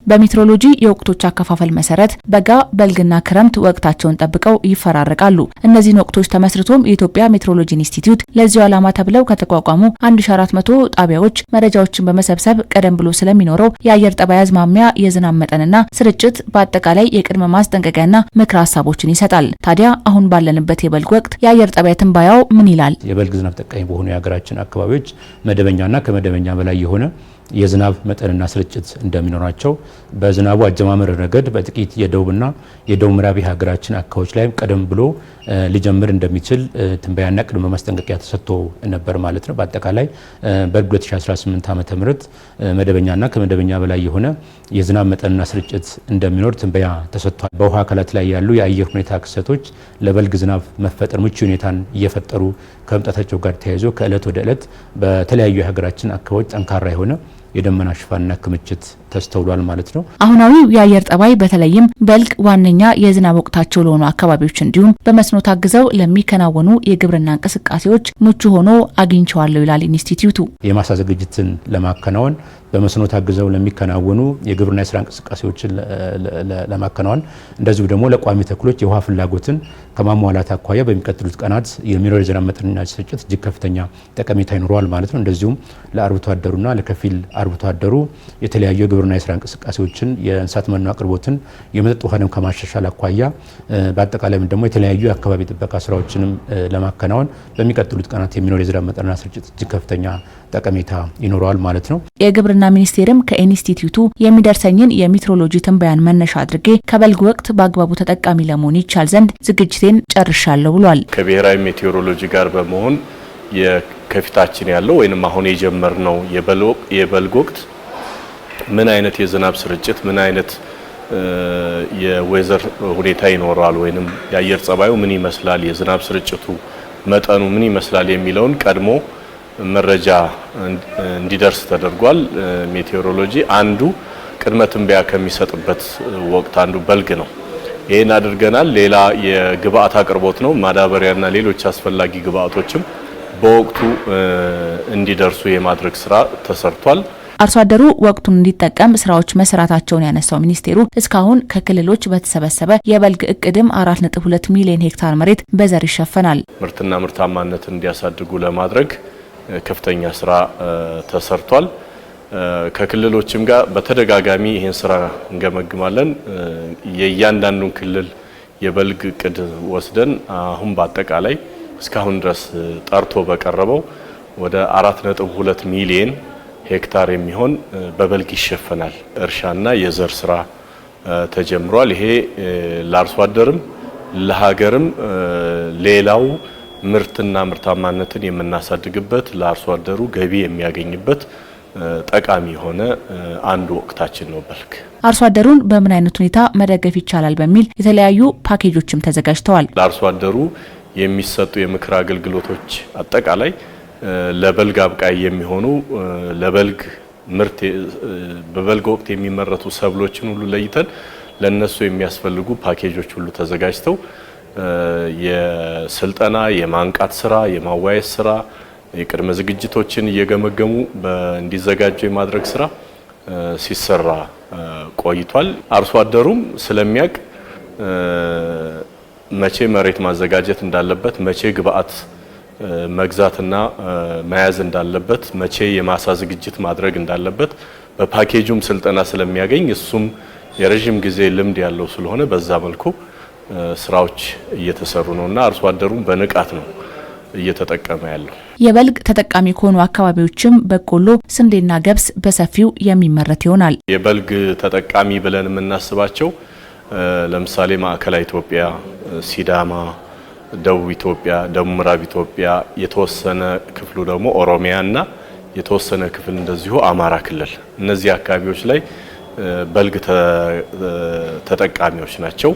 በሜትሮሎጂ የወቅቶች አከፋፈል መሰረት በጋ፣ በልግና ክረምት ወቅታቸውን ጠብቀው ይፈራረቃሉ። እነዚህን ወቅቶች ተመስርቶም የኢትዮጵያ ሜትሮሎጂ ኢንስቲትዩት ለዚሁ ዓላማ ተብለው ከተቋቋሙ 1400 ጣቢያዎች መረጃዎችን በመሰብሰብ ቀደም ብሎ ስለሚኖረው የአየር ጠባይ አዝማሚያ፣ የዝናብ መጠንና ስርጭት በአጠቃላይ የቅድመ ማስጠንቀቂያና ምክረ ሀሳቦችን ይሰጣል። ታዲያ አሁን ባለንበት የበልግ ወቅት የአየር ጠባይ ትንባያው ምን ይላል? የበልግ ዝናብ ተጠቃሚ በሆኑ የሀገራችን አካባቢዎች መደበኛና ከመደበኛ በላይ የሆነ የዝናብ መጠንና ስርጭት እንደሚኖራቸው በዝናቡ አጀማመር ረገድ በጥቂት የደቡብና የደቡብ ምዕራብ ሀገራችን አካባቢዎች ላይ ቀደም ብሎ ሊጀምር እንደሚችል ትንበያና ቅድመ ማስጠንቀቂያ ተሰጥቶ ነበር ማለት ነው። በአጠቃላይ በ2018 ዓመተ ምህረት መደበኛና ከመደበኛ በላይ የሆነ የዝናብ መጠንና ስርጭት እንደሚኖር ትንበያ ተሰጥቷል። በውሃ አካላት ላይ ያሉ የአየር ሁኔታ ክስተቶች ለበልግ ዝናብ መፈጠር ምቹ ሁኔታን እየፈጠሩ ከመምጣታቸው ጋር ተያይዞ ከእለት ወደ እለት በተለያዩ የሀገራችን አካባቢዎች ጠንካራ የሆነ የደመና ሽፋንና ክምችት ተስተውሏል ማለት ነው። አሁናዊው የአየር ጠባይ በተለይም በልግ ዋነኛ የዝናብ ወቅታቸው ለሆኑ አካባቢዎች እንዲሁም በመስኖ ታግዘው ለሚከናወኑ የግብርና እንቅስቃሴዎች ምቹ ሆኖ አግኝቼዋለሁ ይላል ኢንስቲትዩቱ። የማሳ ዝግጅትን ለማከናወን በመስኖ ታግዘው ለሚከናወኑ የግብርና የስራ እንቅስቃሴዎችን ለማከናወን እንደዚሁ ደግሞ ለቋሚ ተክሎች የውሃ ፍላጎትን ከማሟላት አኳያ በሚቀጥሉት ቀናት የሚኖር የዝናብ መጠንና ስርጭት እጅግ ከፍተኛ ጠቀሜታ ይኖረዋል ማለት ነው። እንደዚሁም ለአርብቶ አደሩና ለከፊል አርብቶ አደሩ የተለያዩ የግብርና የስራ እንቅስቃሴዎችን የእንስሳት መኖ አቅርቦትን የመጠጥ ውሃንም ከማሻሻል አኳያ በአጠቃላይም ደግሞ የተለያዩ የአካባቢ ጥበቃ ስራዎችንም ለማከናወን በሚቀጥሉት ቀናት የሚኖር የዝናብ መጠንና ስርጭት እጅግ ከፍተኛ ጠቀሜታ ይኖረዋል ማለት ነው። የግብርና ሚኒስቴርም ከኢንስቲትዩቱ የሚደርሰኝን የሜትሮሎጂ ትንበያን መነሻ አድርጌ ከበልግ ወቅት በአግባቡ ተጠቃሚ ለመሆን ይቻል ዘንድ ዝግጅቴን ጨርሻለሁ ብሏል። ከብሔራዊ ሜትሮሎጂ ጋር በመሆን ከፊታችን ያለው ወይንም አሁን የጀመርነው የበልግ ወቅት ምን አይነት የዝናብ ስርጭት ምን አይነት የዌዘር ሁኔታ ይኖራል ወይንም የአየር ጸባዩ ምን ይመስላል፣ የዝናብ ስርጭቱ መጠኑ ምን ይመስላል የሚለውን ቀድሞ መረጃ እንዲደርስ ተደርጓል። ሜቴዎሮሎጂ አንዱ ቅድመ ትንበያ ከሚሰጥበት ወቅት አንዱ በልግ ነው። ይሄን አድርገናል። ሌላ የግብአት አቅርቦት ነው። ማዳበሪያና ሌሎች አስፈላጊ ግብአቶችም በወቅቱ እንዲደርሱ የማድረግ ስራ ተሰርቷል። አርሶ አደሩ ወቅቱን እንዲጠቀም ስራዎች መስራታቸውን ያነሳው ሚኒስቴሩ እስካሁን ከክልሎች በተሰበሰበ የበልግ እቅድም 4.2 ሚሊዮን ሄክታር መሬት በዘር ይሸፈናል። ምርትና ምርታማነትን እንዲያሳድጉ ለማድረግ ከፍተኛ ስራ ተሰርቷል። ከክልሎችም ጋር በተደጋጋሚ ይሄን ስራ እንገመግማለን። የእያንዳንዱን ክልል የበልግ እቅድ ወስደን አሁን በአጠቃላይ እስካሁን ድረስ ጠርቶ በቀረበው ወደ 4.2 ሚሊዮን ሄክታር የሚሆን በበልግ ይሸፈናል። እርሻና የዘር ስራ ተጀምሯል። ይሄ ለአርሶ አደርም ለሀገርም ሌላው ምርትና ምርታማነትን የምናሳድግበት ለአርሶ አደሩ ገቢ የሚያገኝበት ጠቃሚ የሆነ አንዱ ወቅታችን ነው በልግ። አርሶ አደሩን በምን አይነት ሁኔታ መደገፍ ይቻላል በሚል የተለያዩ ፓኬጆችም ተዘጋጅተዋል። ለአርሶ አደሩ የሚሰጡ የምክር አገልግሎቶች አጠቃላይ ለበልግ አብቃይ የሚሆኑ ለበልግ ምርት በበልግ ወቅት የሚመረቱ ሰብሎችን ሁሉ ለይተን ለነሱ የሚያስፈልጉ ፓኬጆች ሁሉ ተዘጋጅተው የስልጠና የማንቃት ስራ የማዋየት ስራ የቅድመ ዝግጅቶችን እየገመገሙ እንዲዘጋጁ የማድረግ ስራ ሲሰራ ቆይቷል። አርሶ አደሩም ስለሚያውቅ መቼ መሬት ማዘጋጀት እንዳለበት መቼ ግብአት መግዛትና መያዝ እንዳለበት መቼ የማሳ ዝግጅት ማድረግ እንዳለበት በፓኬጁም ስልጠና ስለሚያገኝ እሱም የረጅም ጊዜ ልምድ ያለው ስለሆነ በዛ መልኩ ስራዎች እየተሰሩ ነውና አርሶ አደሩም በንቃት ነው እየተጠቀመ ያለው። የበልግ ተጠቃሚ ከሆኑ አካባቢዎችም በቆሎ፣ ስንዴና ገብስ በሰፊው የሚመረት ይሆናል። የበልግ ተጠቃሚ ብለን የምናስባቸው ለምሳሌ ማዕከላዊ ኢትዮጵያ፣ ሲዳማ፣ ደቡብ ኢትዮጵያ፣ ደቡብ ምዕራብ ኢትዮጵያ፣ የተወሰነ ክፍሉ ደግሞ ኦሮሚያና የተወሰነ ክፍል እንደዚሁ አማራ ክልል እነዚህ አካባቢዎች ላይ በልግ ተጠቃሚዎች ናቸው።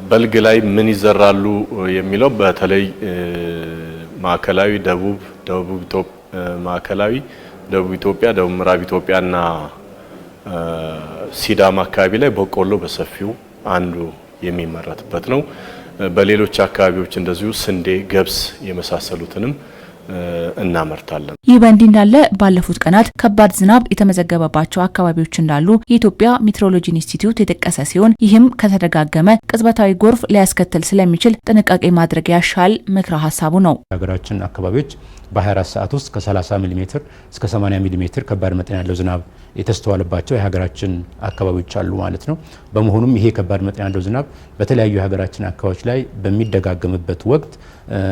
በልግ ላይ ምን ይዘራሉ የሚለው በተለይ ማዕከላዊ ደቡብ ኢትዮጵያ፣ ደቡብ ምዕራብ ኢትዮጵያና ሲዳማ አካባቢ ላይ በቆሎ በሰፊው አንዱ የሚመረትበት ነው። በሌሎች አካባቢዎች እንደዚሁ ስንዴ፣ ገብስ የመሳሰሉትንም እናመርታለን። ይህ በእንዲህ እንዳለ ባለፉት ቀናት ከባድ ዝናብ የተመዘገበባቸው አካባቢዎች እንዳሉ የኢትዮጵያ ሜትሮሎጂ ኢንስቲትዩት የጠቀሰ ሲሆን ይህም ከተደጋገመ ቅጽበታዊ ጎርፍ ሊያስከትል ስለሚችል ጥንቃቄ ማድረግ ያሻል ምክረ ሀሳቡ ነው። ሀገራችን አካባቢዎች በ24 ሰዓት ውስጥ ከ30 ሚሊ ሜትር እስከ 80 ሚሊ ሜትር ከባድ መጠን ያለው ዝናብ የተስተዋለባቸው የሀገራችን አካባቢዎች አሉ ማለት ነው። በመሆኑም ይሄ ከባድ መጠን ያለው ዝናብ በተለያዩ የሀገራችን አካባቢዎች ላይ በሚደጋገምበት ወቅት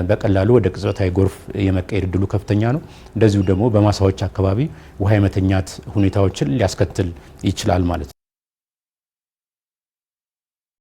በቀላሉ ወደ ቅጽበታዊ ጎርፍ የመቀየር እድሉ ከፍተኛ ነው። እንደዚሁ ደግሞ በማሳዎች አካባቢ ውሃ የመተኛት ሁኔታዎችን ሊያስከትል ይችላል ማለት ነው።